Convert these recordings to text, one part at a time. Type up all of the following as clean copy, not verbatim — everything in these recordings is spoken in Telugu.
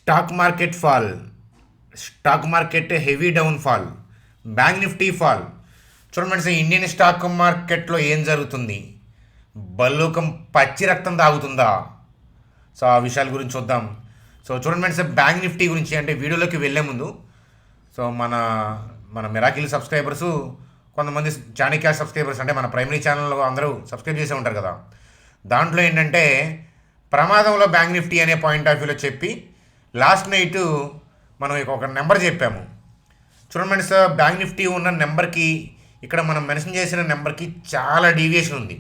Stock market fall, stock market heavy down fall, bank Nifty fall. చూడండి సార్, ఇండియన్ స్టాక్ మార్కెట్లో ఏం జరుగుతుంది? బల్లూకం పచ్చి రక్తం తాగుతుందా? సో ఆ విషయాల గురించి చూద్దాం. సో చూడండి సార్, బ్యాంక్ నిఫ్టీ గురించి అంటే వీడియోలోకి వెళ్ళే ముందు సో మన మన మిరాకిల్ సబ్స్క్రైబర్స్, కొంతమంది చాణక్య సబ్స్క్రైబర్స్ అంటే మన ప్రైమరీ ఛానల్లో అందరూ సబ్స్క్రైబ్ చేసే ఉంటారు కదా. దాంట్లో ఏంటంటే ప్రమాదంలో బ్యాంక్ నిఫ్టీ అనే పాయింట్ ఆఫ్ వ్యూలో చెప్పి లాస్ట్ నైట్ మనం ఒక నెంబర్ చెప్పాము. చూడండి సార్, బ్యాంక్ నిఫ్టీ ఉన్న నెంబర్కి ఇక్కడ మనం మెన్షన్ చేసిన నెంబర్కి చాలా డీవియేషన్ ఉంది.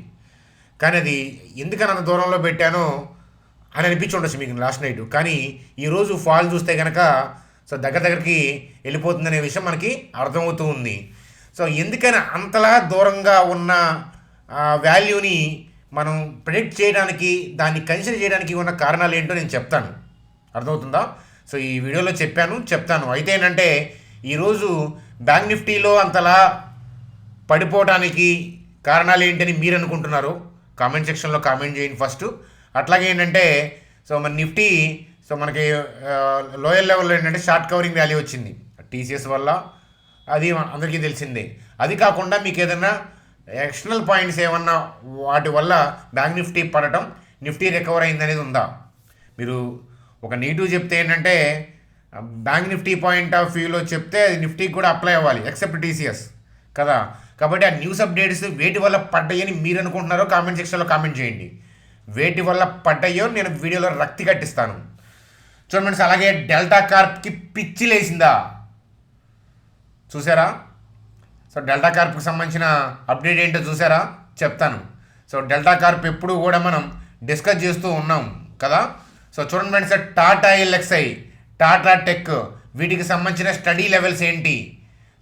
కానీ అది ఎందుకని అంత దూరంలో పెట్టానో అని అనిపించి ఉండొచ్చు మీకు లాస్ట్ నైట్. కానీ ఈరోజు ఫాల్ చూస్తే కనుక సో దగ్గరికి వెళ్ళిపోతుందనే విషయం మనకి అర్థమవుతూ ఉంది. సో ఎందుకని అంతలా దూరంగా ఉన్న వాల్యూని మనం ప్రెడిక్ట్ చేయడానికి, దాన్ని కన్సిడర్ చేయడానికి ఉన్న కారణాలు ఏంటో నేను చెప్తాను. అర్థమవుతుందా? సో ఈ వీడియోలో చెప్తాను. అయితే ఏంటంటే ఈరోజు బ్యాంక్ నిఫ్టీలో అంతలా పడిపోవడానికి కారణాలు ఏంటని మీరు అనుకుంటున్నారు? కామెంట్ సెక్షన్లో కామెంట్ చేయండి ఫస్ట్. అట్లాగే ఏంటంటే సో మన నిఫ్టీ సో మనకి లోయర్ లెవెల్లో ఏంటంటే షార్ట్ కవరింగ్ ర్యాలీ వచ్చింది టీసీఎస్ వల్ల, అది అందరికీ తెలిసిందే. అది కాకుండా మీకు ఏదైనా ఎక్స్టర్నల్ పాయింట్స్ ఏమన్నా వాటి వల్ల బ్యాంక్ నిఫ్టీ పడటం, నిఫ్టీ రికవర్ అయింది అనేది ఉందా? మీరు ఒక నెగిటివ్ చెప్తే ఏంటంటే బ్యాంక్ నిఫ్టీ పాయింట్ ఆఫ్ వ్యూలో చెప్తే అది నిఫ్టీకి కూడా అప్లై అవ్వాలి, ఎక్సెప్ట్ టీసీఎస్ కదా. కాబట్టి ఆ న్యూస్ అప్డేట్స్ వేటి వల్ల పడ్డాయని మీరు అనుకుంటున్నారో కామెంట్ సెక్షన్లో కామెంట్ చేయండి. వేటి వల్ల పడ్డాయో నేను వీడియోలో రక్తి కట్టిస్తాను. చూడండి, అలాగే డెల్టా కార్ప్కి పిచ్చి లేసిందా చూసారా? సో డెల్టా కార్ప్కి సంబంధించిన అప్డేట్ ఏంటో చూసారా? చెప్తాను. సో డెల్టా కార్ప్ ఎప్పుడు కూడా మనం డిస్కస్ చేస్తూ ఉన్నాం కదా. సో చూడండి friends, Tata LXi, Tata tech, వీటికి సంబంధించిన స్టడీ లెవెల్స్ ఏంటి?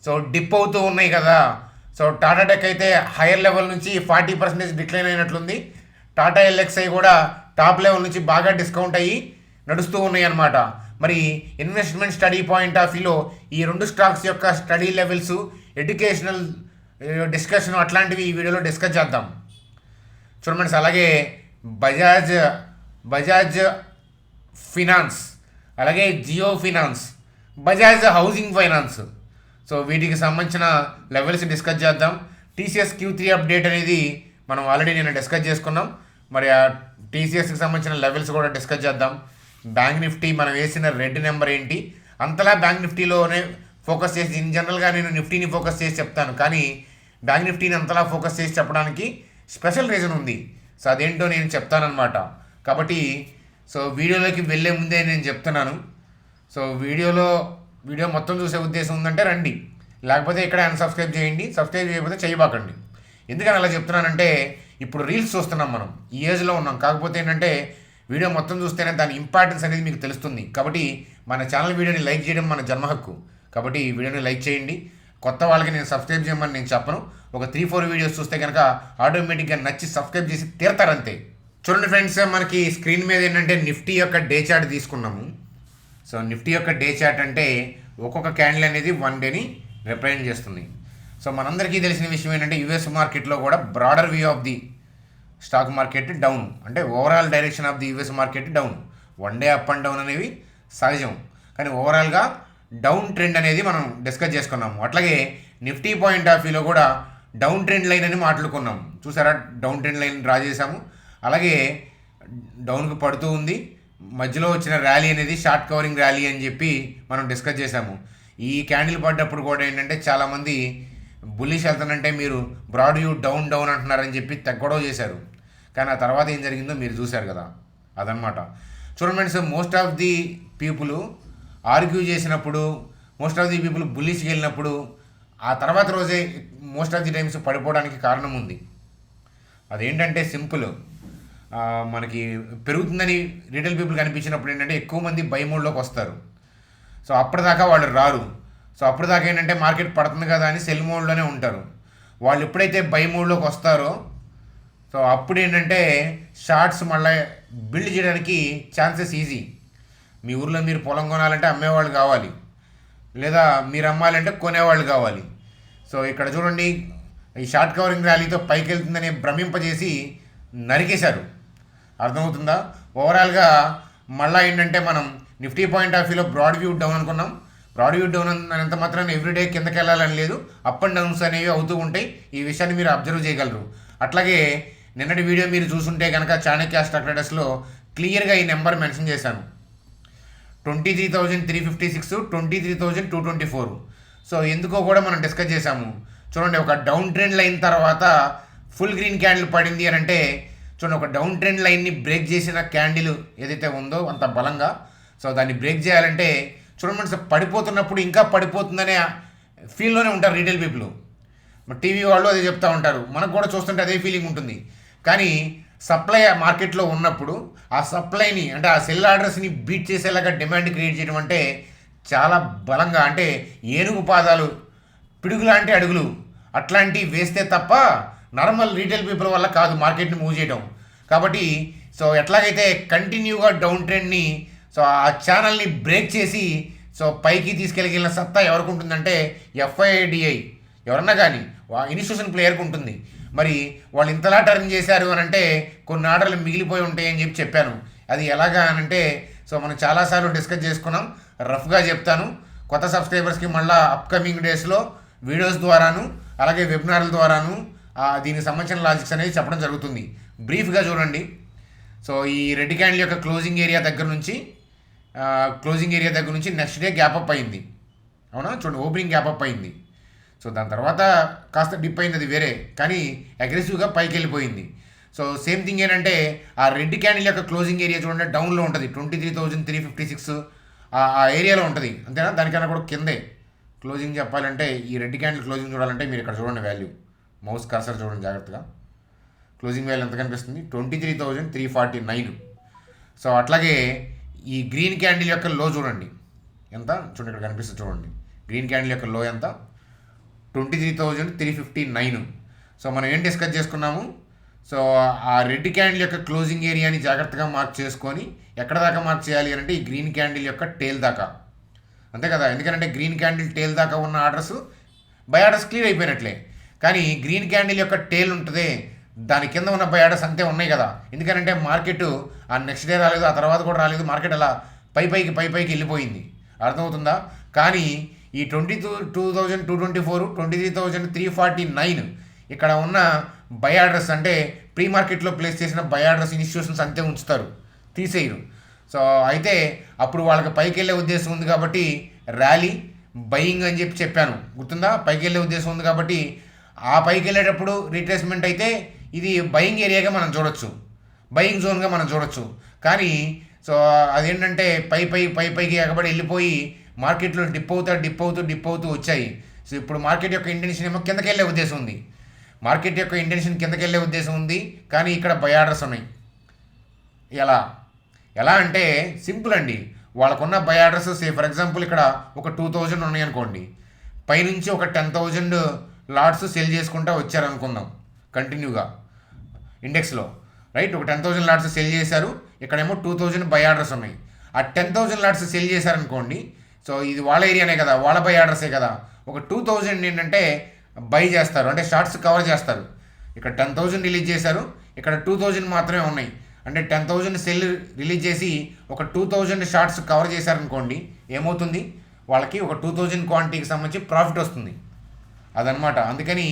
సో డిప్ అవుతూ ఉన్నాయి కదా. సో టాటా టెక్ అయితే హైయర్ లెవెల్ నుంచి 40% డిక్లైన్ అయినట్లుంది. టాటా ఎల్ఎక్స్ఐ కూడా టాప్ లెవెల్ నుంచి బాగా డిస్కౌంట్ అయ్యి నడుస్తూ ఉన్నాయి అన్నమాట. మరి ఇన్వెస్ట్మెంట్ స్టడీ పాయింట్ ఆఫ్ వ్యూలో ఈ రెండు స్టాక్స్ యొక్క స్టడీ లెవెల్స్, ఎడ్యుకేషనల్ డిస్కషన్ అట్లాంటివి ఈ వీడియోలో డిస్కస్ చేద్దాం. చూడండి, అలాగే బజాజ్ ఫినాన్స్, అలాగే Jio finance, Bajaj housing finance, so వీటికి సంబంధించిన లెవెల్స్ డిస్కస్ చేద్దాం. టీసీఎస్ Q3 అప్డేట్ అనేది మనం ఆల్రెడీ నేను డిస్కస్ చేసుకున్నాం. మరి ఆ టీసీఎస్కి సంబంధించిన లెవెల్స్ కూడా డిస్కస్ చేద్దాం. బ్యాంక్ నిఫ్టీ మనం వేసిన రెడ్ నెంబర్ ఏంటి? అంతలా బ్యాంక్ నిఫ్టీలోనే ఫోకస్ చేసి, ఇన్ జనరల్గా నేను నిఫ్టీని ఫోకస్ చేసి చెప్తాను, కానీ బ్యాంక్ నిఫ్టీని అంతలా ఫోకస్ చేసి చెప్పడానికి స్పెషల్ రీజన్ ఉంది. సో అదేంటో నేను చెప్తానమాట. కాబట్టి సో వీడియోలోకి వెళ్ళే ముందే నేను చెప్తున్నాను. సో వీడియో మొత్తం చూసే ఉద్దేశం ఉందంటే రండి, లేకపోతే ఇక్కడ అన్సబ్స్క్రైబ్ చేయండి. సబ్స్క్రైబ్ చేయకపోతే చేయబాకండి. ఎందుకని అలా చెప్తున్నానంటే ఇప్పుడు రీల్స్ చూస్తున్నాం, మనం ఈ ఏజ్లో ఉన్నాం. కాకపోతే ఏంటంటే వీడియో మొత్తం చూస్తేనే దాని ఇంపార్టెన్స్ అనేది మీకు తెలుస్తుంది. కాబట్టి మన ఛానల్ వీడియోని లైక్ చేయడం మన జన్మ హక్కు. కాబట్టి ఈ వీడియోని లైక్ చేయండి. కొత్త వాళ్ళకి నేను సబ్స్క్రైబ్ చేయమని నేను చెప్పను. ఒక 3-4 వీడియోస్ చూస్తే కనుక ఆటోమేటిక్గా నచ్చి సబ్స్క్రైబ్ చేసి తీరతారంతే. చూడండి ఫ్రెండ్స్, మనకి స్క్రీన్ మీద ఏంటంటే నిఫ్టీ యొక్క డే చార్ట్ తీసుకున్నాము. సో నిఫ్టీ యొక్క డే చార్ట్ అంటే ఒక్కొక్క క్యాండిల్ అనేది 1 డేని రిప్రజెంట్ చేస్తుంది. సో మనందరికీ తెలిసిన విషయం ఏంటంటే యూఎస్ మార్కెట్లో కూడా broader view of the stock market down, అంటే overall direction of the US market down. 1 day up and down అనేవి సహజం, కానీ ఓవరాల్గా డౌన్ ట్రెండ్ అనేది మనం డిస్కస్ చేసుకున్నాము. అట్లాగే నిఫ్టీ పాయింట్ ఆఫ్ వ్యూలో కూడా డౌన్ ట్రెండ్ లైన్ అని మాట్లాడుకున్నాం. చూసారా, డౌన్ ట్రెండ్ లైన్ డ్రా చేసాము. అలాగే డౌన్కి పడుతూ ఉంది, మధ్యలో వచ్చిన ర్యాలీ అనేది షార్ట్ కవరింగ్ ర్యాలీ అని చెప్పి మనం డిస్కస్ చేసాము. ఈ క్యాండిల్ పడ్డప్పుడు కూడా ఏంటంటే చాలామంది బుల్లిష్ వెళ్తానంటే మీరు బ్రాడ్ వ్యూ డౌన్ అంటున్నారని చెప్పి గొడవ చేశారు. కానీ ఆ తర్వాత ఏం జరిగిందో మీరు చూశారు కదా, అదనమాట. చూడండి, most of the people argue చేసినప్పుడు, మోస్ట్ ఆఫ్ ది పీపుల్ బుల్లిష్కి వెళ్ళినప్పుడు ఆ తర్వాత రోజే మోస్ట్ ఆఫ్ ది టైమ్స్ పడిపోవడానికి కారణం ఉంది. అదేంటంటే సింపుల్, మనకి పెరుగుతుందని రీటైల్ పీపుల్ కనిపించినప్పుడు ఏంటంటే ఎక్కువ మంది బై మోడ్లోకి వస్తారు. సో అప్పటిదాకా వాళ్ళు రారు. సో అప్పటిదాకా ఏంటంటే మార్కెట్ పడుతుంది కదా అని సెల్ మోడ్లోనే ఉంటారు. వాళ్ళు ఎప్పుడైతే బై మోడ్లోకి వస్తారో సో అప్పుడు ఏంటంటే షార్ట్స్ మళ్ళీ బిల్డ్ చేయడానికి ఛాన్సెస్ ఈజీ. మీ ఊర్లో మీరు పొలం కొనాలంటే అమ్మేవాళ్ళు కావాలి, లేదా మీరు అమ్మాలంటే కొనేవాళ్ళు కావాలి. సో ఇక్కడ చూడండి, ఈ షార్ట్ కవరింగ్ ర్యాలీతో పైకి వెళ్తుందని భ్రమింపజేసి నరికేశారు. అర్థమవుతుందా? ఓవరాల్గా మళ్ళీ ఏంటంటే మనం నిఫ్టీ పాయింట్ ఆఫ్ వ్యూలో బ్రాడ్ వ్యూ డౌన్ అనుకున్నాం. బ్రాడ్ వ్యూ డౌన్ అనేంత మాత్రాన ఎవ్రీడే కిందకి వెళ్ళాలని లేదు, అప్ అండ్ డౌన్స్ అనేవి అవుతూ ఉంటాయి. ఈ విషయాన్ని మీరు అబ్జర్వ్ చేయగలరు. అట్లాగే నిన్నటి వీడియో మీరు చూసుంటే కనుక చాణక్య స్టాక్ ట్రేడర్స్లో క్లియర్గా ఈ నెంబర్ మెన్షన్ చేశాను. 23,356, 23,224. సో ఎందుకో కూడా మనం డిస్కస్ చేసాము. చూడండి, ఒక డౌన్ ట్రెండ్ లైన్ తర్వాత ఫుల్ గ్రీన్ క్యాండిల్ పడింది అని అంటే చూడండి, ఒక డౌన్ ట్రెండ్ లైన్ని బ్రేక్ చేసిన క్యాండిల్ ఏదైతే ఉందో అంత బలంగా, సో దాన్ని బ్రేక్ చేయాలంటే చూడండి, పడిపోతున్నప్పుడు ఇంకా పడిపోతుందనే ఫీల్లోనే ఉంటారు రీటైల్ పీపుల్. టీవీ వాళ్ళు అదే చెప్తూ ఉంటారు, మనకు కూడా చూస్తుంటే అదే ఫీలింగ్ ఉంటుంది. కానీ సప్లై మార్కెట్లో ఉన్నప్పుడు ఆ సప్లైని అంటే ఆ సెల్ ఆర్డర్స్ని బీట్ చేసేలాగా డిమాండ్ క్రియేట్ చేయడం అంటే చాలా బలంగా, అంటే ఏనుగు పాదాలు పిడుగు లాంటి అడుగులు అట్లాంటివి వేస్తే తప్ప నార్మల్ రీటైల్ పీపుల్ వల్ల కాదు మార్కెట్ని మూవ్ చేయడం. కాబట్టి సో ఎట్లాగైతే కంటిన్యూగా డౌన్ ట్రెండ్ని సో ఆ ఛానల్ని బ్రేక్ చేసి సో పైకి తీసుకెళ్ళగిన సత్తా ఎవరికి ఉంటుందంటే ఎఫ్ఐడిఐ ఎవరన్నా కానీ ఇన్స్టిట్యూషన్ ప్లేయర్కి ఉంటుంది. మరి వాళ్ళు ఇంతలా టర్న్ చేశారు అని అంటే కొన్ని ఆర్డర్లు మిగిలిపోయి ఉంటాయని చెప్పాను. అది ఎలాగా అనంటే సో మనం చాలాసార్లు డిస్కస్ చేసుకున్నాం, రఫ్గా చెప్తాను. కొత్త సబ్స్క్రైబర్స్కి మళ్ళీ అప్కమింగ్ డేస్లో వీడియోస్ ద్వారాను అలాగే వెబినార్ల ద్వారాను దీనికి సంబంధించిన లాజిక్స్ అనేది చెప్పడం జరుగుతుంది. బ్రీఫ్గా చూడండి. సో ఈ రెడ్ క్యాండిల్ యొక్క క్లోజింగ్ ఏరియా దగ్గర నుంచి నెక్స్ట్ డే గ్యాప్ అప్ అయింది. అవునా, చూడండి, ఓపెనింగ్ గ్యాప్ అప్ అయింది. సో దాని తర్వాత కాస్త డిప్ అయింది, అది వేరే, కానీ అగ్రెసివ్గా పైకి వెళ్ళిపోయింది. సో సేమ్ థింగ్ ఏంటంటే ఆ రెడ్ క్యాండిల్ యొక్క క్లోజింగ్ ఏరియా చూడండి డౌన్లో ఉంటుంది, 23,356 ఆ ఏరియాలో ఉంటుంది, అంతేనా? దానికన్నా కూడా కిందే క్లోజింగ్ చెప్పాలంటే ఈ రెడ్ క్యాండిల్ క్లోజింగ్ చూడాలంటే మీరు ఇక్కడ చూడండి, వాల్యూ మౌస్ కర్సర్ చూడండి జాగ్రత్తగా. క్లోజింగ్ వాల్యూ ఎంత కనిపిస్తుంది? 23,349. సో అట్లాగే ఈ గ్రీన్ క్యాండిల్ యొక్క లో చూడండి ఎంత, చూడండి ఇక్కడ కనిపిస్తుంది చూడండి, గ్రీన్ క్యాండిల్ యొక్క లో ఎంత? 23,359. సో మనం ఏం డిస్కస్ చేసుకున్నాము? సో ఆ రెడ్ క్యాండిల్ యొక్క క్లోజింగ్ ఏరియాని జాగ్రత్తగా మార్క్ చేసుకొని ఎక్కడ దాకా మార్క్ చేయాలి అంటే ఈ గ్రీన్ క్యాండిల్ యొక్క టేల్ దాకా, అంతే కదా? ఎందుకంటే గ్రీన్ క్యాండిల్ టేల్ దాకా ఉన్న ఆర్డర్స్ బై ఆర్డర్స్ క్లియర్ అయిపోయినట్లే. కానీ గ్రీన్ క్యాండిల్ యొక్క టేల్ ఉంటుంది, దాని కింద ఉన్న బై ఆర్డర్స్ అంతే ఉన్నాయి కదా. ఎందుకంటే మార్కెట్ ఆ నెక్స్ట్ డే రాలేదు, ఆ తర్వాత కూడా రాలేదు, మార్కెట్ అలా పైకి వెళ్ళిపోయింది, అర్థమవుతుందా? కానీ ఈ 22,224, 23,349 ఇక్కడ ఉన్న బై ఆర్డర్స్ అంటే ప్రీ మార్కెట్లో ప్లేస్ చేసిన బై ఆర్డర్స్ ఇన్స్టిట్యూషన్స్ అంతే ఉంచుతారు, తీసేయరు. సో అయితే అప్పుడు వాళ్ళకి పైకి వెళ్ళే ఉద్దేశం ఉంది కాబట్టి ర్యాలీ బయింగ్ అని చెప్పాను, గుర్తుందా? పైకి వెళ్ళే ఉద్దేశం ఉంది కాబట్టి ఆ పైకి వెళ్ళేటప్పుడు రీట్రేస్మెంట్ అయితే ఇది బయింగ్ ఏరియాగా మనం చూడొచ్చు, బయింగ్ జోన్గా మనం చూడొచ్చు. కానీ సో అదేంటంటే పైకి ఎగబడి వెళ్ళిపోయి మార్కెట్లో డిప్ అవుతూ వచ్చాయి. సో ఇప్పుడు మార్కెట్ యొక్క ఇంటెన్షన్ ఏమో కిందకి వెళ్ళే ఉద్దేశం ఉంది, కిందకి వెళ్ళే ఉద్దేశం ఉంది, కానీ ఇక్కడ బై ఆర్డర్స్ ఉన్నాయి. ఎలా అంటే సింపుల్ అండి, వాళ్ళకున్న బై ఆర్డర్స్ ఫర్ ఎగ్జాంపుల్ ఇక్కడ ఒక 2,000 ఉన్నాయి అనుకోండి, పైనుంచి ఒక 10,000 లాట్స్ సెల్ చేసుకుంటూ వచ్చారనుకుందాం కంటిన్యూగా ఇండెక్స్లో, రైట్? ఒక 10,000 లాట్స్ సెల్ చేశారు, ఇక్కడేమో 2,000 బై ఆర్డర్స్ ఉన్నాయి. ఆ 10,000 లాట్స్ సెల్ చేశారనుకోండి, సో ఇది వాళ్ళ ఏరియానే కదా, వాళ్ళ బై ఆర్డర్సే కదా. ఒక 2,000 ఏంటంటే బై చేస్తారు, అంటే షార్ట్స్ కవర్ చేస్తారు. ఇక్కడ 10,000 రిలీజ్ చేశారు, ఇక్కడ 2,000 మాత్రమే ఉన్నాయి, అంటే 10,000 సెల్ రిలీజ్ చేసి ఒక 2,000 షార్ట్స్ కవర్ చేశారనుకోండి, ఏమవుతుంది? వాళ్ళకి ఒక 2,000 క్వాంటిటీకి సంబంధించి ప్రాఫిట్ వస్తుంది, అదనమాట. అందుకని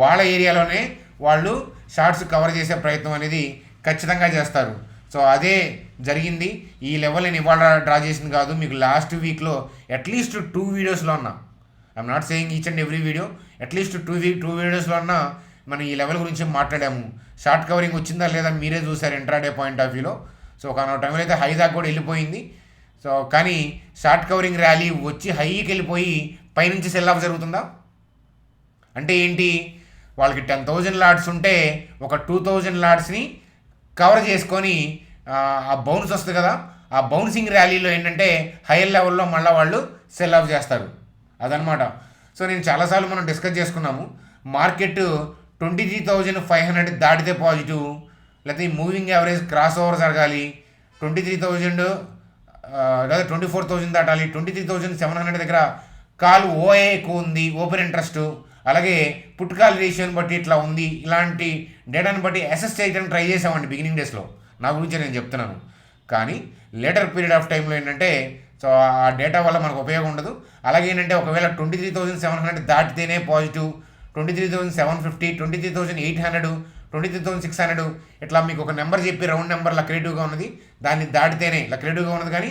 వాళ్ళ ఏరియాలోనే వాళ్ళు షార్ట్స్ కవర్ చేసే ప్రయత్నం అనేది ఖచ్చితంగా చేస్తారు. సో అదే జరిగింది. ఈ లెవెల్ నేను ఇవాళ డ్రా చేసింది కాదు, మీకు లాస్ట్ వీక్లో అట్లీస్ట్ 2 వీడియోస్లో అన్నా, I'm not saying each and every video, at least 2 వీడియోస్లో అన్నా మనం ఈ లెవెల్ గురించి మాట్లాడాము. షార్ట్ కవరింగ్ వచ్చిందా లేదా మీరే చూసారు ఇంట్రాడే పాయింట్ ఆఫ్ వ్యూలో. సో ఒక టైంలో అయితే హై దాకా కూడా వెళ్ళిపోయింది. సో కానీ షార్ట్ కవరింగ్ ర్యాలీ వచ్చి హైకి వెళ్ళిపోయి పైనుంచి సెల్ ఆఫ్ జరుగుతుందా? అంటే ఏంటి? వాళ్ళకి 10,000 లాట్స్ ఉంటే ఒక 2,000 లాట్స్ని కవర్ చేసుకొని ఆ బౌన్స్ వస్తుంది కదా, ఆ బౌన్సింగ్ ర్యాలీలో ఏంటంటే హైయర్ లెవెల్లో మళ్ళీ వాళ్ళు సెల్ ఆఫ్ చేస్తారు, అదనమాట. సో నేను చాలాసార్లు మనం డిస్కస్ చేసుకున్నాము, మార్కెట్ 23,500 దాటితే పాజిటివ్, లేకపోతే మూవింగ్ యావరేజ్ క్రాస్ ఓవర్ జరగాలి, 23,000 లేదా 24,000 దాటాలి, 23,700 దగ్గర కాల్ ఓఏ ఎక్కువ ఉంది, ఓపెన్ ఇంట్రెస్ట్, అలాగే పుట్కాల్ రేషియోని బట్టి ఇట్లా ఉంది, ఇలాంటి డేటాని బట్టి అసెస్ చేయడానికి ట్రై చేసామండి బిగినింగ్ డేస్లో, నా గురించి నేను చెప్తున్నాను. కానీ లేటర్ పీరియడ్ ఆఫ్ టైంలో ఏంటంటే సో ఆ డేటా వల్ల మనకు ఉపయోగం ఉండదు. అలాగే ఏంటంటే ఒకవేళ 23,700 దాటితేనే పాజిటివ్, 23,750, 23,800, 23,600 ఇట్లా మీకు ఒక నెంబర్ చెప్పి రౌండ్ నెంబర్ లక్రేటివ్గా ఉన్నది, దాన్ని దాటితేనే లక్రేటివ్గా ఉన్నది కానీ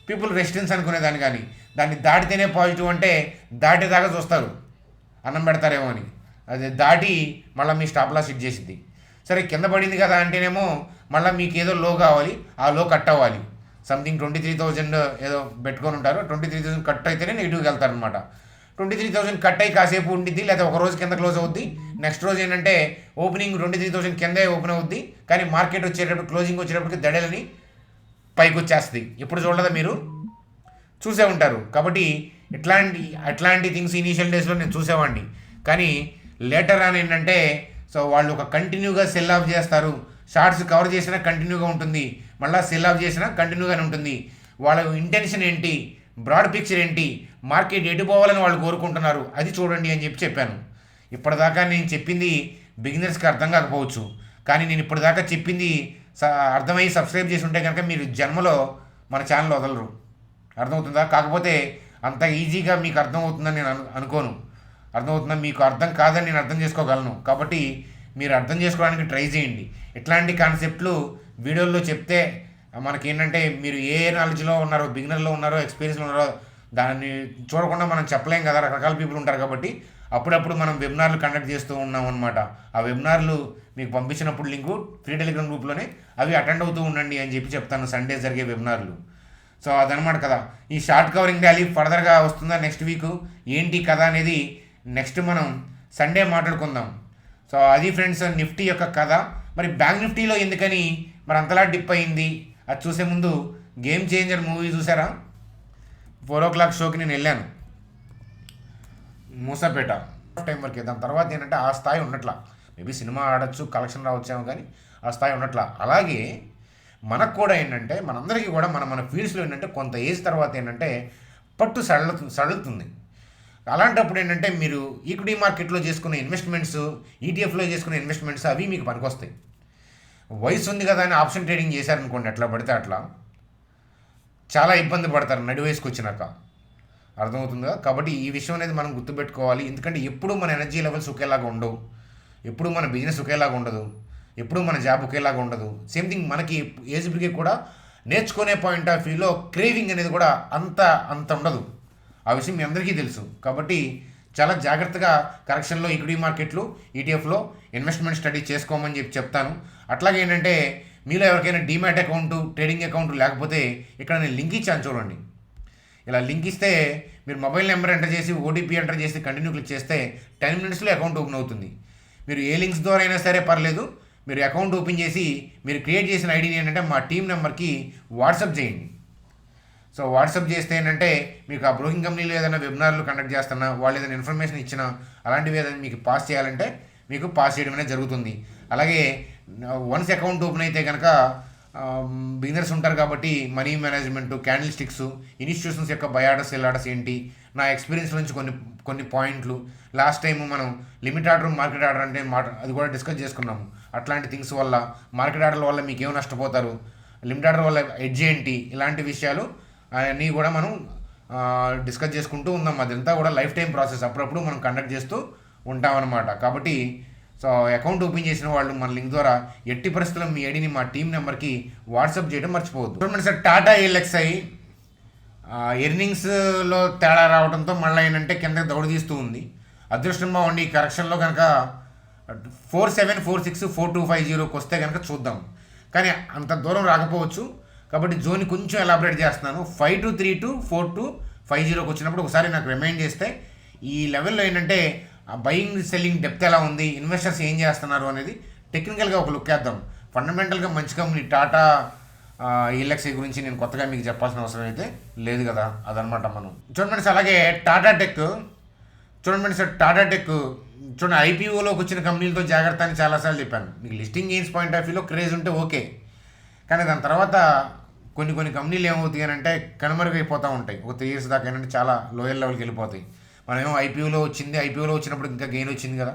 పీపుల్ రెసిస్టెన్స్ అనుకునేదాన్ని, కానీ దాన్ని దాటితేనే పాజిటివ్ అంటే దాటేదాకా చూస్తారు అన్నం పెడతారేమో అని. అది దాటి మళ్ళీ మీ స్టాప్ లాస్ హిట్ చేసిద్ది. సరే కింద పడింది కదా అంటేనేమో మళ్ళీ మీకు ఏదో లో కావాలి, ఆ లో కట్ అవ్వాలి. సంథింగ్ 23,000 ఏదో పెట్టుకొని ఉంటారు, 23,000 కట్ అయితేనే నెగిటివ్కి వెళ్తారనమాట. 23,000 కట్ అయ్యి కాసేపు ఉండిద్ది, లేదా ఒక రోజు కింద క్లోజ్ అవుద్ది. నెక్స్ట్ రోజు ఏంటంటే ఓపెనింగ్ 23,000 కిందే ఓపెన్ అవుద్ది, కానీ మార్కెట్ వచ్చేటప్పుడు క్లోజింగ్ వచ్చేటప్పటికి దడలని పైకి వచ్చేస్తుంది. ఎప్పుడు చూడలేదా మీరు? చూసే ఉంటారు. కాబట్టి అట్లాంటి థింగ్స్ ఇనీషియల్ డేస్లో నేను చూసేవాడిని. కానీ లేటర్ అని ఏంటంటే సో వాళ్ళు ఒక కంటిన్యూగా సెల్ ఆఫ్ చేస్తారు. షార్ట్స్ కవర్ చేసినా కంటిన్యూగా ఉంటుంది, మళ్ళీ సెల్ ఆఫ్ చేసినా కంటిన్యూగానే ఉంటుంది. వాళ్ళ ఇంటెన్షన్ ఏంటి, బ్రాడ్ పిక్చర్ ఏంటి, మార్కెట్ ఎటు పోవాలని వాళ్ళు కోరుకుంటున్నారు, అది చూడండి అని చెప్పాను. ఇప్పటిదాకా నేను చెప్పింది బిగినర్స్కి అర్థం కాకపోవచ్చు, కానీ నేను ఇప్పటిదాకా చెప్పింది అర్థమై సబ్స్క్రైబ్ చేసి ఉంటే కనుక మీరు జన్మలో మన ఛానల్ వదలరు. అర్థమవుతుందా? కాకపోతే అంత ఈజీగా మీకు అర్థమవుతుందని నేను అనుకోను. అర్థమవుతుందా? మీకు అర్థం కాదని నేను అర్థం చేసుకోగలను. కాబట్టి మీరు అర్థం చేసుకోవడానికి ట్రై చేయండి. ఇట్లాంటి కాన్సెప్ట్లు వీడియోల్లో చెప్తే మనకేంటంటే మీరు ఏ నాలెడ్జ్లో ఉన్నారో, బిగినర్లో ఉన్నారో, ఎక్స్పీరియన్స్లో ఉన్నారో దాన్ని చూడకుండా మనం చెప్పలేం కదా, రకరకాల పీపుల్ ఉంటారు. కాబట్టి అప్పుడప్పుడు మనం వెబినార్లు కండక్ట్ చేస్తూ ఉన్నాం అనమాట. ఆ వెబినార్లు మీకు పంపించినప్పుడు లింకు ఫ్రీ టెలిగ్రామ్ గ్రూప్లోనే అవి అటెండ్ అవుతూ ఉండండి అని చెప్తాను, సండే జరిగే వెబినార్లు. సో అదనమాట కదా. ఈ షార్ట్ కవరింగ్ ర్యాలీ ఫర్దర్గా వస్తుందా నెక్స్ట్ వీక్, ఏంటి కథ అనేది నెక్స్ట్ మనం సండే మాట్లాడుకుందాం. సో అది ఫ్రెండ్స్ నిఫ్టీ యొక్క కథ. మరి బ్యాంక్ నిఫ్టీలో ఎందుకని మరి అంతలా డిప్ అయింది అది చూసే ముందు గేమ్ చేంజర్ మూవీ చూసారా? 4 o'clock షోకి నేను వెళ్ళాను మూసాపేట టైం వరకే. దాని తర్వాత ఏంటంటే ఆ స్థాయి ఉన్నట్ల, మేబీ సినిమా ఆడచ్చు, కలెక్షన్ రావచ్చేమో, కానీ ఆ స్థాయి ఉన్నట్ల. అలాగే మనకు కూడా ఏంటంటే మనందరికీ కూడా మన ఫీల్డ్స్లో ఏంటంటే కొంత ఏజ్ తర్వాత ఏంటంటే పట్టు సడలుతుంది. అలాంటప్పుడు ఏంటంటే మీరు ఈక్విటీ మార్కెట్లో చేసుకునే ఇన్వెస్ట్మెంట్స్, ఈటీఎఫ్లో చేసుకునే ఇన్వెస్ట్మెంట్స్ అవి మీకు పనికొస్తాయి. వయసు ఉంది కదా అని ఆప్షన్ ట్రేడింగ్ చేశారనుకోండి, ఎట్లా పడితే అట్లా చాలా ఇబ్బంది పడతారు నడి వయసుకు వచ్చినాక. అర్థమవుతుందా? కాబట్టి ఈ విషయం అనేది మనం గుర్తుపెట్టుకోవాలి. ఎందుకంటే ఎప్పుడూ మన ఎనర్జీ లెవెల్స్ ఒకేలాగా ఉండవు, ఎప్పుడూ మన బిజినెస్ ఒకేలాగా ఉండదు, ఎప్పుడూ మన జాబ్ ఒకేలాగా ఉండదు. సేమ్ థింగ్ మనకి ఏజ్ బ్రిగే కూడా నేర్చుకునే పాయింట్ ఆఫ్ వ్యూలో క్రేవింగ్ అనేది కూడా అంత ఉండదు. ఆ విషయం మీ అందరికీ తెలుసు. కాబట్టి చాలా జాగ్రత్తగా కరెక్షన్లో ఈక్విటీ మార్కెట్లు, ఈటీఎఫ్లో ఇన్వెస్ట్మెంట్ స్టడీ చేసుకోమని చెప్తాను. అట్లాగే ఏంటంటే మీలో ఎవరికైనా డీమ్యాట్ అకౌంట్, ట్రేడింగ్ అకౌంట్ లేకపోతే ఇక్కడ నేను లింక్ ఇచ్చాను చూడండి. ఇలా లింక్ ఇస్తే మీరు మొబైల్ నెంబర్ ఎంటర్ చేసి ఓటీపీ ఎంటర్ చేసి కంటిన్యూ క్లిక్ చేస్తే 10 minutesలో అకౌంట్ ఓపెన్ అవుతుంది. మీరు ఏ లింక్స్ ద్వారా అయినా సరే పర్లేదు, మీరు అకౌంట్ ఓపెన్ చేసి మీరు క్రియేట్ చేసిన ఐడిని ఏంటంటే మా టీం నెంబర్కి వాట్సాప్ చేయండి. సో వాట్సాప్ చేస్తే ఏంటంటే మీకు ఆ బ్రోకింగ్ కంపెనీలో ఏదైనా వెబినార్లు కండక్ట్ చేస్తున్నా, వాళ్ళు ఏదైనా ఇన్ఫర్మేషన్ ఇచ్చినా, అలాంటివి ఏదైనా మీకు పాస్ చేయాలంటే మీకు పాస్ చేయడం అనేది జరుగుతుంది. అలాగే వన్స్ అకౌంట్ ఓపెన్ అయితే కనుక బిగినర్స్ ఉంటారు కాబట్టి money management, candle sticks, institutions యొక్క బై ఆర్డర్స్, సెల్ ఆర్డర్స్ ఏంటి, నా ఎక్స్పీరియన్స్ నుంచి కొన్ని పాయింట్లు, లాస్ట్ టైం మనం లిమిట్ ఆర్డర్, మార్కెట్ ఆర్డర్ అంటే అది కూడా డిస్కస్ చేసుకున్నాము. అట్లాంటి థింగ్స్ వల్ల, మార్కెట్ ఆర్డర్ వల్ల మీకు ఏమో నష్టపోతారు, లిమిట్ ఆర్డర్ వల్ల ఎడ్జ్ ఏంటి, ఇలాంటి విషయాలు అన్నీ కూడా మనం డిస్కస్ చేసుకుంటూ ఉన్నాం. అదంతా కూడా లైఫ్ టైం ప్రాసెస్, అప్పుడప్పుడు మనం కండక్ట్ చేస్తూ ఉంటామన్నమాట. కాబట్టి సో అకౌంట్ ఓపెన్ చేసిన వాళ్ళు మన లింక్ ద్వారా ఎట్టి పరిస్థితుల్లో మీ ఐడిని మా టీం నెంబర్కి వాట్సాప్ చేయడం మర్చిపోవద్దు. చూడండి సార్, టాటా ఎల్ఎక్స్ఐ ఎర్నింగ్స్లో తేడా రావడంతో మళ్ళీ ఏంటంటే కిందకి దౌడు తీస్తూ ఉంది. అదృష్టం బాగుండి ఈ కరెక్షన్లో కనుక 4746 4250 వస్తే కనుక చూద్దాం, కానీ అంత దూరం రాకపోవచ్చు. కాబట్టి జోన్ కొంచెం ఎలాబరేట్ చేస్తున్నాను. 5232 4250 వచ్చినప్పుడు ఒకసారి నాకు రిమైండ్ చేస్తే ఈ లెవెల్లో ఏంటంటే బయింగ్ సెల్లింగ్ డెప్త్ ఎలా ఉంది, ఇన్వెస్టర్స్ ఏం చేస్తున్నారు అనేది టెక్నికల్గా ఒక లుక్ వేద్దాం. ఫండమెంటల్గా మంచి కంపెనీ టాటా ఎల్ఎక్స్ఐ గురించి నేను కొత్తగా మీకు చెప్పాల్సిన అవసరం అయితే లేదు కదా, అదనమాట. మనం చూడండి సార్, అలాగే టాటా టెక్ చూడండి సార్, టాటా టెక్ చూడండి, ఐపీఓలోకి వచ్చిన కంపెనీలతో జాగ్రత్త అని చాలాసార్లు చెప్పాను. మీకు లిస్టింగ్ గెయిన్స్ పాయింట్ ఆఫ్ వ్యూలో క్రేజ్ ఉంటే ఓకే, కానీ దాని తర్వాత కొన్ని కంపెనీలు ఏమవుతాయి అని అంటే కనుమరుగైపోతూ ఉంటాయి. ఒక 3 years దాకా ఏంటంటే చాలా లోయర్ లెవెల్కి వెళ్ళిపోతాయి. మనమేమో ఐపీఓలో వచ్చినప్పుడు ఇంకా గెయిన్ వచ్చింది కదా,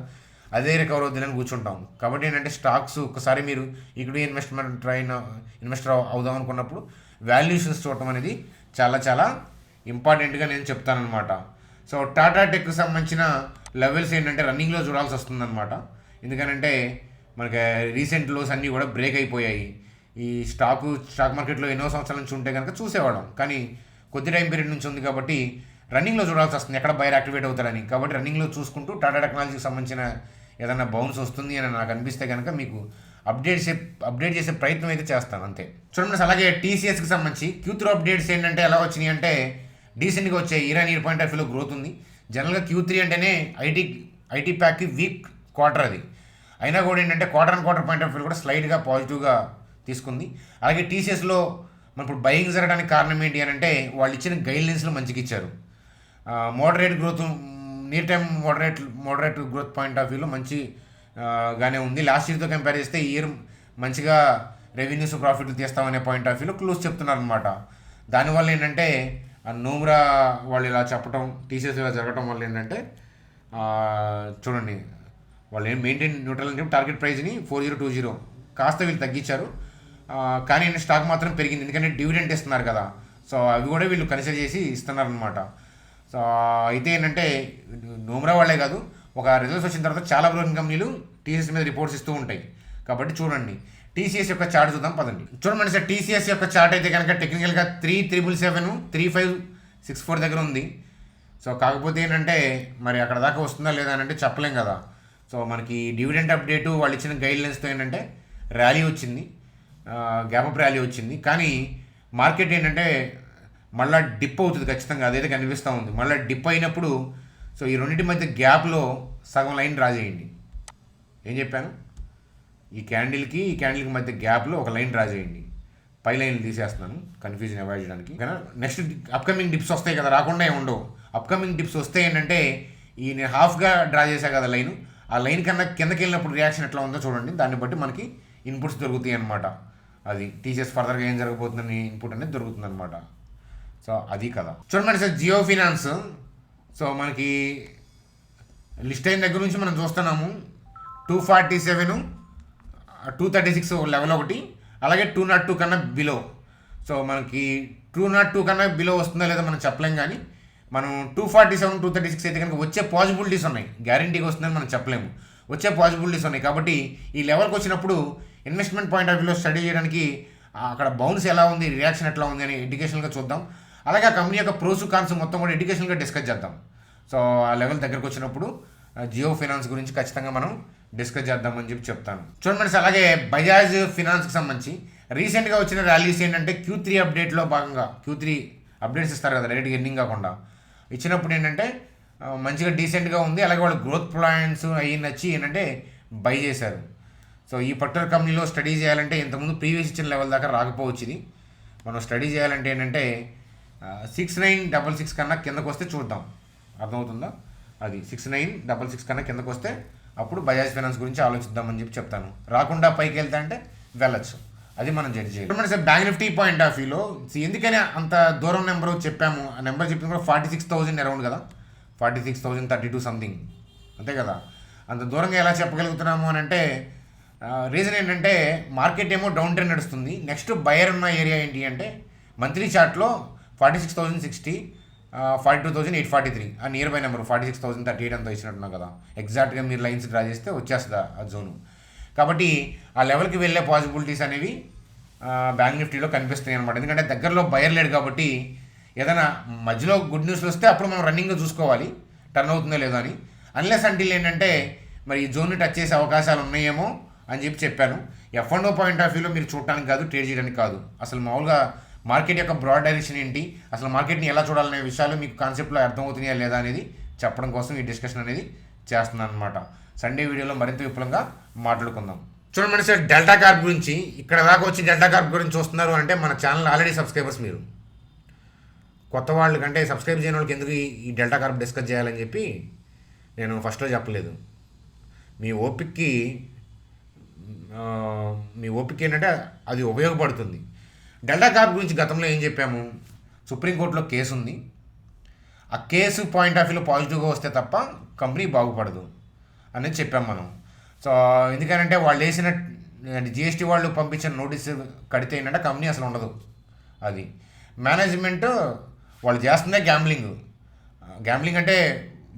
అదే రికవర్ అవుతుందని కూర్చుంటాం. కాబట్టి ఏంటంటే స్టాక్స్ ఒకసారి మీరు ఈక్విటీ ఇన్వెస్టర్ అవుదాం అనుకున్నప్పుడు వాల్యుయేషన్స్ చూడటం అనేది చాలా చాలా ఇంపార్టెంట్గా నేను చెప్తానమాట. సో టాటా టెక్కి సంబంధించిన లెవెల్స్ ఏంటంటే రన్నింగ్లో చూడాల్సి వస్తుందన్నమాట. ఎందుకనంటే మనకి రీసెంట్ లోస్ అన్నీ కూడా బ్రేక్ అయిపోయాయి. ఈ స్టాక్ మార్కెట్లో ఎన్నో సంవత్సరాల నుంచి ఉంటే కనుక చూసేవాళ్ళం, కానీ కొద్ది టైం పీరియడ్ నుంచి ఉంది కాబట్టి రన్నింగ్లో చూడాల్సి వస్తుంది ఎక్కడ బయర్ యాక్టివేట్ అవుతారని. కాబట్టి రన్నింగ్లో చూసుకుంటూ టాటా టెక్నాలజీకి సంబంధించిన ఏదైనా బౌన్స్ వస్తుంది అని నాకు అనిపిస్తే కనుక మీకు అప్డేట్ చేసే ప్రయత్నం అయితే చేస్తాను అంతే. చూడండి, అలాగే టీసీఎస్కి సంబంధించి Q3 అప్డేట్స్ ఏంటంటే ఎలా వచ్చినాయి అంటే డీసెంట్గా వచ్చాయి. ఇయర్ పాయింట్ ఆఫ్ వ్యూలో గ్రోత్ ఉంది. జనరల్గా Q3 అంటేనే ఐటీ ప్యాక్కి వీక్ క్వార్టర్ అది. అయినా కూడా ఏంటంటే క్వార్టర్ పాయింట్ ఆఫ్ వ్యూ కూడా స్లైడ్గా పాజిటివ్గా తీసుకుంది. అలాగే టీసీఎస్లో మన ఇప్పుడు బయింగ్ జరగడానికి కారణం ఏంటి అని అంటే వాళ్ళు ఇచ్చిన గైడ్లైన్స్లో మంచిగా ఇచ్చారు. Moderate growth, near time moderate growth point of వ్యూలో మంచి గానే ఉంది. లాస్ట్ ఇయర్తో కంపేర్ చేస్తే ఈ ఇయర్ మంచిగా రెవెన్యూస్ ప్రాఫిట్లు తీస్తామనే పాయింట్ ఆఫ్ వ్యూలో క్లూస్ చెప్తున్నారు అనమాట. దానివల్ల ఏంటంటే నోమ్రా వాళ్ళు ఇలా చెప్పడం, టీసీఎస్ ఇలా జరగడం వల్ల ఏంటంటే చూడండి వాళ్ళు ఏం మెయింటైన్ న్యూట్రల్ అని చెప్పి టార్గెట్ ప్రైస్ని 4020 కాస్త వీళ్ళు తగ్గించారు. కానీ స్టాక్ మాత్రం పెరిగింది, ఎందుకంటే డివిడెంట్ ఇస్తున్నారు కదా. సో అవి కూడా వీళ్ళు కన్సిడర్ చేసి ఇస్తున్నారనమాట. సో అయితే ఏంటంటే నోమ్రా వాళ్ళే కాదు, ఒక రిజల్ట్స్ వచ్చిన తర్వాత చాలా బ్రోకింగ్ కంపెనీలు టీసీఎస్ మీద రిపోర్ట్స్ ఇస్తూ ఉంటాయి. కాబట్టి చూడండి టీసీఎస్ యొక్క చార్ట్ చూద్దాం పదండి. చూడండి సార్, టీసీఎస్ యొక్క చార్ట్ అయితే కనుక టెక్నికల్గా 3777 3564 దగ్గర ఉంది. సో కాకపోతే ఏంటంటే మరి అక్కడ దాకా వస్తుందా లేదా అని అంటే చెప్పలేం కదా. సో మనకి డివిడెంట్ అప్డేటు వాళ్ళు ఇచ్చిన గైడ్లైన్స్తో ఏంటంటే ర్యాలీ వచ్చింది, గ్యాప్ అప్ ర్యాలీ వచ్చింది. కానీ మార్కెట్ ఏంటంటే మళ్ళీ డిప్ అవుతుంది ఖచ్చితంగా, అదైతే కనిపిస్తూ ఉంది. మళ్ళీ డిప్ అయినప్పుడు సో ఈ రెండింటి మధ్య గ్యాప్లో సగం లైన్ డ్రా చేయండి. ఏం చెప్పాను, ఈ క్యాండిల్కి మధ్య గ్యాప్లో ఒక లైన్ డ్రా చేయండి. పై లైన్లు తీసేస్తున్నాను కన్ఫ్యూజన్ అవాయిడ్ చేయడానికి. కానీ నెక్స్ట్ అప్కమింగ్ డిప్స్ వస్తాయి కదా, రాకుండా ఏమి ఉండవు. అప్కమింగ్ డిప్స్ వస్తే ఏంటంటే ఈ నేను హాఫ్గా డ్రా చేశా కదా లైన్, ఆ లైన్ కన్నా కిందకి వెళ్ళినప్పుడు రియాక్షన్ ఎట్లా ఉందో చూడండి. దాన్ని బట్టి మనకి ఇన్పుట్స్ దొరుకుతాయి అనమాట. అది టీసీఎస్ ఫర్దర్గా ఏం జరగబోతుందని ఇన్పుట్ అనేది దొరుకుతుంది అనమాట. సో అది కదా. చూడండి సార్, జియో ఫినాన్స్ సో మనకి లిస్ట్ అయిన దగ్గర నుంచి మనం చూస్తున్నాము 247 236 లెవెల్ ఒకటి, అలాగే 202 కన్నా బిలో. సో మనకి 202 కన్నా బిలో వస్తుందో లేదో మనం చెప్పలేం, కానీ మనం 247 236 అయితే కనుక వచ్చే పాసిబిలిటీస్ ఉన్నాయి. గ్యారంటీగా వస్తుందని మనం చెప్పలేము, వచ్చే పాసిబిలిటీస్ ఉన్నాయి. కాబట్టి ఈ లెవెల్కి వచ్చినప్పుడు ఇన్వెస్ట్మెంట్ పాయింట్ ఆఫ్ వ్యూలో స్టడీ చేయడానికి అక్కడ బౌన్స్ ఎలా ఉంది, రియాక్షన్ ఎట్లా ఉంది అని ఎడ్యుకేషన్గా చూద్దాం. అలాగే ఆ కంపెనీ యొక్క ప్రోస్ కాన్స్ మొత్తం కూడా ఎడ్యుకేషన్గా డిస్కస్ చేద్దాం. సో ఆ లెవెల్ దగ్గరకు వచ్చినప్పుడు జియో ఫైనాన్స్ గురించి ఖచ్చితంగా మనం డిస్కస్ చేద్దామని చెప్పి చెప్తాను. చూడండి, అలాగే బజాజ్ ఫినాన్స్కి సంబంధించి రీసెంట్గా వచ్చిన ర్యాలీస్ ఏంటంటే Q3 అప్డేట్లో భాగంగా Q3 అప్డేట్స్ ఇస్తారు కదా డైరెక్ట్గా ఎర్నింగ్ కాకుండా, ఇచ్చినప్పుడు ఏంటంటే మంచిగా డీసెంట్గా ఉంది. అలాగే వాళ్ళు గ్రోత్ ప్లాన్స్ అయ్యి నచ్చి ఏంటంటే బై చేశారు. సో ఈ పర్టికులర్ కంపెనీలో స్టడీ చేయాలంటే ఇంతకుముందు ప్రీవియస్ ఇచ్చిన లెవెల్ దాకా రాకపోవచ్చు. ఇది మనం స్టడీ చేయాలంటే ఏంటంటే 6966 కన్నా కిందకు వస్తే చూద్దాం, అర్థమవుతుందా. అది 6966 కన్నా కిందకు వస్తే అప్పుడు బజాజ్ ఫైనాన్స్ గురించి ఆలోచిద్దామని చెప్పి చెప్తాను. రాకుండా పైకి వెళ్తా అంటే వెళ్ళచ్చు, అది మనం జడ్జి చేయాలి. మన sir bank Nifty point of వ్యూలో ఎందుకని అంత దూరం నెంబర్ చెప్పాము, ఆ నెంబర్ చెప్పింది కూడా 46,000 అరౌండ్ కదా, 46,032 సంథింగ్ అంతే కదా. అంత దూరంగా ఎలా చెప్పగలుగుతున్నాము అని అంటే రీజన్ ఏంటంటే మార్కెట్ ఏమో డౌన్ ట్రెండ్ నడుస్తుంది. నెక్స్ట్ బయర్ ఉన్న ఏరియా ఏంటి అంటే మంత్లీ చార్ట్లో 46,060 42,843 ఆ నియర్ బై నెంబర్ 46,038 అంతా ఇచ్చినట్టున్నాం కదా. ఎగ్జాక్ట్గా మీరు లైన్స్ డ్రా చేస్తే వచ్చేస్తుంది ఆ జోను. కాబట్టి ఆ లెవెల్కి వెళ్ళే పాసిబిలిటీస్ అనేవి బ్యాంక్ నిఫ్టీలో కనిపిస్తున్నాయి అనమాట. ఎందుకంటే దగ్గరలో బయర్ లేడు కాబట్టి ఏదైనా మధ్యలో గుడ్ న్యూస్లు వస్తే అప్పుడు మనం రన్నింగ్గా చూసుకోవాలి టర్న్ అవుతుందో లేదో అని. అన్లెస్ అంటిల్ ఏంటంటే మరి ఈ జోన్ని టచ్ చేసే అవకాశాలు ఉన్నాయేమో అని చెప్పాను. F&O పాయింట్ ఆఫ్ వ్యూలో మీరు చూడటానికి కాదు, ట్రేడ్ చేయడానికి కాదు, అసలు మామూలుగా మార్కెట్ యొక్క బ్రాడ్ డైరెక్షన్ ఏంటి, అసలు మార్కెట్ని ఎలా చూడాలనే విషయాలు మీకు కాన్సెప్ట్లో అర్థమవుతున్నాయా లేదా అనేది చెప్పడం కోసం ఈ డిస్కషన్ అనేది చేస్తున్నాను అనమాట. సండే వీడియోలో మరింత విపులంగా మాట్లాడుకుందాం. చూడండి సార్, డెల్టా కార్ప్ గురించి ఇక్కడ దాకా వచ్చి డెల్టా కార్ప్ గురించి చూస్తున్నారు అంటే మన ఛానల్ ఆల్రెడీ సబ్స్క్రైబర్స్ మీరు. కొత్త వాళ్ళ కంటే సబ్స్క్రైబ్ చేయని వాళ్ళకి ఎందుకు ఈ డెల్టా కార్ప్ డిస్కస్ చేయాలని చెప్పి నేను ఫస్ట్లో చెప్పలేదు. మీ ఓపిక ఏంటంటే అది ఉపయోగపడుతుంది. డెల్టా కార్ప్ గురించి గతంలో ఏం చెప్పాము, సుప్రీంకోర్టులో కేసు ఉంది. ఆ కేసు పాయింట్ ఆఫ్ వ్యూలో పాజిటివ్గా వస్తే తప్ప కంపెనీ బాగుపడదు. అనేది చెప్పాం మనం. సో ఎందుకనంటే వాళ్ళు వేసిన జిఎస్టీ వాళ్ళు పంపించిన నోటీసు కడితే ఏంటంటే కంపెనీ అసలు ఉండదు. అది మేనేజ్మెంట్ వాళ్ళు చేస్తుందే గ్యాంబ్లింగ్. గ్యాంబ్లింగ్ అంటే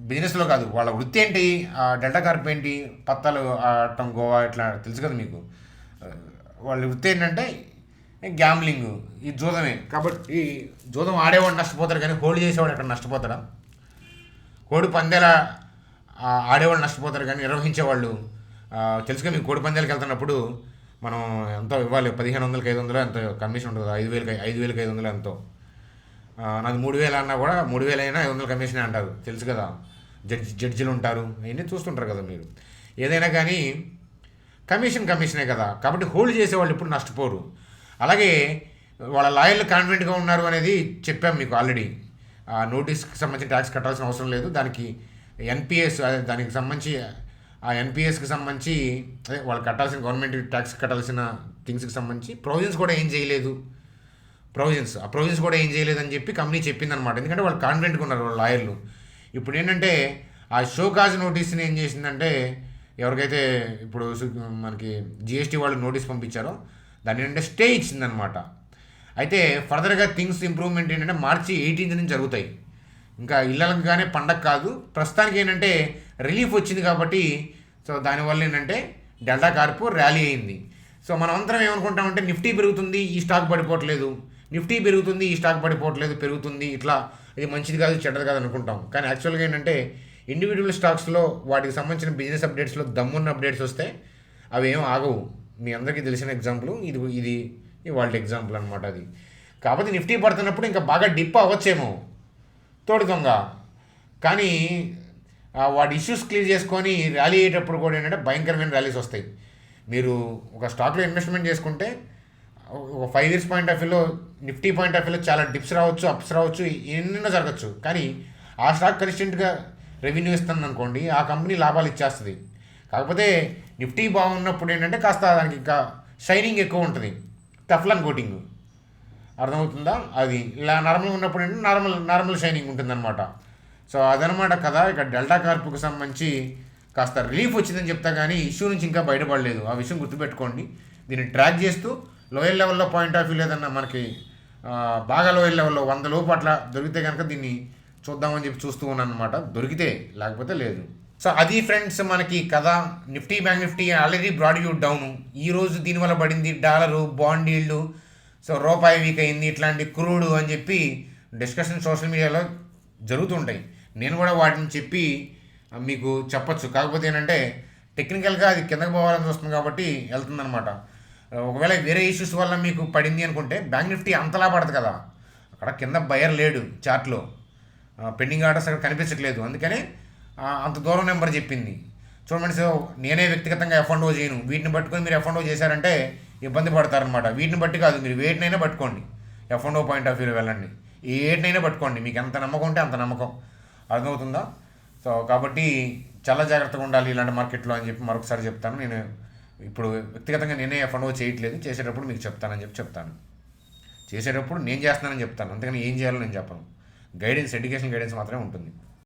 బిజినెస్లో కాదు, వాళ్ళ వృత్తి ఏంటి, డెల్టా కార్ప్ ఏంటి, పత్తాలు ఆడటం, గోవా ఇట్లా తెలుసు కదా మీకు. వాళ్ళ వృత్తి ఏంటంటే గ్యాంబ్లింగ్, ఈ జూదమే. కాబట్టి ఈ జూదం ఆడేవాడు నష్టపోతాడు కానీ హోల్డ్ చేసేవాడు ఎక్కడ నష్టపోతాడా? కోడి పందాల ఆడేవాళ్ళు నష్టపోతారు కానీ నిర్వహించేవాళ్ళు తెలుసుగా. మీకు కోడి పందాలకు వెళ్తున్నప్పుడు మనం ఎంతో ఇవ్వాలి, 1500, 500 ఎంతో కమిషన్ ఉంటుంది, 5000, 500 ఎంతో. నాకు 3000 అన్నా కూడా 3000 అయినా 500 కమిషన్ అంటారు, తెలుసు కదా. జడ్జిలు ఉంటారు, అవన్నీ చూస్తుంటారు కదా మీరు. ఏదైనా కానీ కమిషనే కదా. కాబట్టి హోల్డ్ చేసేవాళ్ళు ఇప్పుడు నష్టపోరు. అలాగే వాళ్ళ లాయర్లు కాన్ఫిడెంట్గా ఉన్నారు అనేది చెప్పాం మీకు ఆల్రెడీ. నోటీస్కి సంబంధించి ట్యాక్స్ కట్టాల్సిన అవసరం లేదు. దానికి ఎన్పిఎస్, దానికి సంబంధించి ఆ ఎన్పిఎస్కి సంబంధించి అదే వాళ్ళు కట్టాల్సిన గవర్నమెంట్ ట్యాక్స్ కట్టాల్సిన థింగ్స్కి సంబంధించి ప్రొవిజన్స్ కూడా ఏం చేయలేదు. ప్రొవిజన్స్ కూడా ఏం చేయలేదని చెప్పి కంపెనీ చెప్పిందనమాట. ఎందుకంటే వాళ్ళు కాన్ఫిడెంట్గా ఉన్నారు వాళ్ళ లాయర్లు. ఇప్పుడు ఏంటంటే ఆ షోకాజ్ నోటీస్ని ఏం చేసిందంటే, ఎవరికైతే ఇప్పుడు మనకి జిఎస్టీ వాళ్ళు నోటీస్ పంపించారో దాని ఏంటంటే స్టే ఇచ్చిందనమాట. అయితే ఫర్దర్గా థింగ్స్ ఇంప్రూవ్మెంట్ ఏంటంటే March 18 నుంచి జరుగుతాయి. ఇంకా ఇళ్ళకి కానీ పండగ కాదు, ప్రస్తుతానికి ఏంటంటే రిలీఫ్ వచ్చింది కాబట్టి. సో దానివల్ల ఏంటంటే డెల్టా కార్ప్ ర్యాలీ అయింది. సో మనం అందరం ఏమనుకుంటామంటే నిఫ్టీ పెరుగుతుంది, ఈ స్టాక్ పడిపోవట్లేదు, నిఫ్టీ పెరుగుతుంది, ఈ స్టాక్ పడిపోవట్లేదు, పెరుగుతుంది, ఇట్లా ఇది మంచిది కాదు చెడ్డది కాదు అనుకుంటాం. కానీ యాక్చువల్గా ఏంటంటే ఇండివిజువల్ స్టాక్స్లో వాటికి సంబంధించిన బిజినెస్ అప్డేట్స్లో దమ్మున్న అప్డేట్స్ వస్తే అవి ఏం ఆగవు. మీ అందరికీ తెలిసిన ఎగ్జాంపుల్ ఇది వాళ్ళ ఎగ్జాంపుల్ అనమాట. అది కాకపోతే నిఫ్టీ పడుతున్నప్పుడు ఇంకా బాగా డిప్ అవ్వచ్చేమో తోడు దొంగ, కానీ వాటి ఇష్యూస్ క్లియర్ చేసుకొని ర్యాలీ అయ్యేటప్పుడు కూడా ఏంటంటే భయంకరమైన ర్యాలీస్ వస్తాయి. మీరు ఒక స్టాక్లో ఇన్వెస్ట్మెంట్ చేసుకుంటే ఒక 5 years పాయింట్ ఆఫ్ వ్యూలో, నిఫ్టీ పాయింట్ ఆఫ్ వ్యూలో చాలా డిప్స్ రావచ్చు, అప్స్ రావచ్చు, ఎన్నెన్నో జరగచ్చు. కానీ ఆ స్టాక్ కన్సిస్టెంట్గా రెవెన్యూ ఇస్తుంది అనుకోండి, ఆ కంపెనీ లాభాలు ఇచ్చేస్తుంది. కాకపోతే నిఫ్టీ బాగున్నప్పుడు ఏంటంటే కాస్త దానికి ఇంకా షైనింగ్ ఎక్కువ ఉంటుంది, టఫ్లాన్ కోటింగ్, అర్థమవుతుందా? అది ఇలా నార్మల్గా ఉన్నప్పుడు ఏంటంటే నార్మల్ షైనింగ్ ఉంటుందన్నమాట. సో అదనమాట కదా. ఇక డెల్టా కార్ప్కి సంబంధించి కాస్త రిలీఫ్ వచ్చిందని చెప్తా, కానీ ఇష్యూ నుంచి ఇంకా బయటపడలేదు. ఆ విషయం గుర్తుపెట్టుకోండి. దీన్ని ట్రాక్ చేస్తూ లోయర్ లెవెల్లో పాయింట్ ఆఫ్ వ్యూ లేదన్నా మనకి బాగా లోయర్ లెవెల్లో 100 లోపు అట్లా దొరికితే కనుక దీన్ని చూద్దామని చెప్పి చూస్తూ ఉన్నాను అనమాట. దొరికితే, లేకపోతే లేదు. సో అది ఫ్రెండ్స్ మనకి కదా. Bank Nifty already broad you down. ఈరోజు దీనివల్ల పడింది డాలరు, బాండ్ ఈల్డ్, సో రూపాయి వీక్ అయింది, ఇట్లాంటి క్రూడ్ అని చెప్పి డిస్కషన్ సోషల్ మీడియాలో జరుగుతుంటాయి. నేను కూడా వాటిని చెప్పి మీకు చెప్పచ్చు. కాకపోతే ఏంటంటే టెక్నికల్గా అది కిందకి పోవాలని చూస్తుంది కాబట్టి వెళ్తుందనమాట. ఒకవేళ వేరే ఇష్యూస్ వల్ల మీకు పడింది అనుకుంటే బ్యాంక్ నిఫ్టీ అంతలా పడదు కదా, అక్కడ కింద బయర్ లేడు చార్ట్లో, పెండింగ్ ఆర్డర్స్ అక్కడ కనిపించట్లేదు, అందుకని అంత దూరం నెంబర్ చెప్పింది. చూడండి, సో నేనే వ్యక్తిగతంగా F&O చేయను, వీటిని పట్టుకొని మీరు F&O చేశారంటే ఇబ్బంది పడతారనమాట. వీటిని బట్టి కాదు, మీరు వేటినైనా పట్టుకోండి, F&O పాయింట్ ఆఫ్ వ్యూలో వెళ్ళండి, ఏటినైనా పట్టుకోండి, మీకు ఎంత నమ్మకం ఉంటే అంత నమ్మకం. అర్థమవుతుందా? సో కాబట్టి చాలా జాగ్రత్తగా ఉండాలి ఇలాంటి మార్కెట్లో అని చెప్పి మరొకసారి చెప్తాను. నేను ఇప్పుడు వ్యక్తిగతంగా నేనే F&O చేయట్లేదు, చేసేటప్పుడు మీకు చెప్తానని చెప్తాను. చేసేటప్పుడు నేను చేస్తున్నానని చెప్తాను, అంతేగాని ఏం చేయాలో నేను చెప్పను. ఎడ్యుకేషన్ గైడెన్స్ మాత్రమే ఉంటుంది.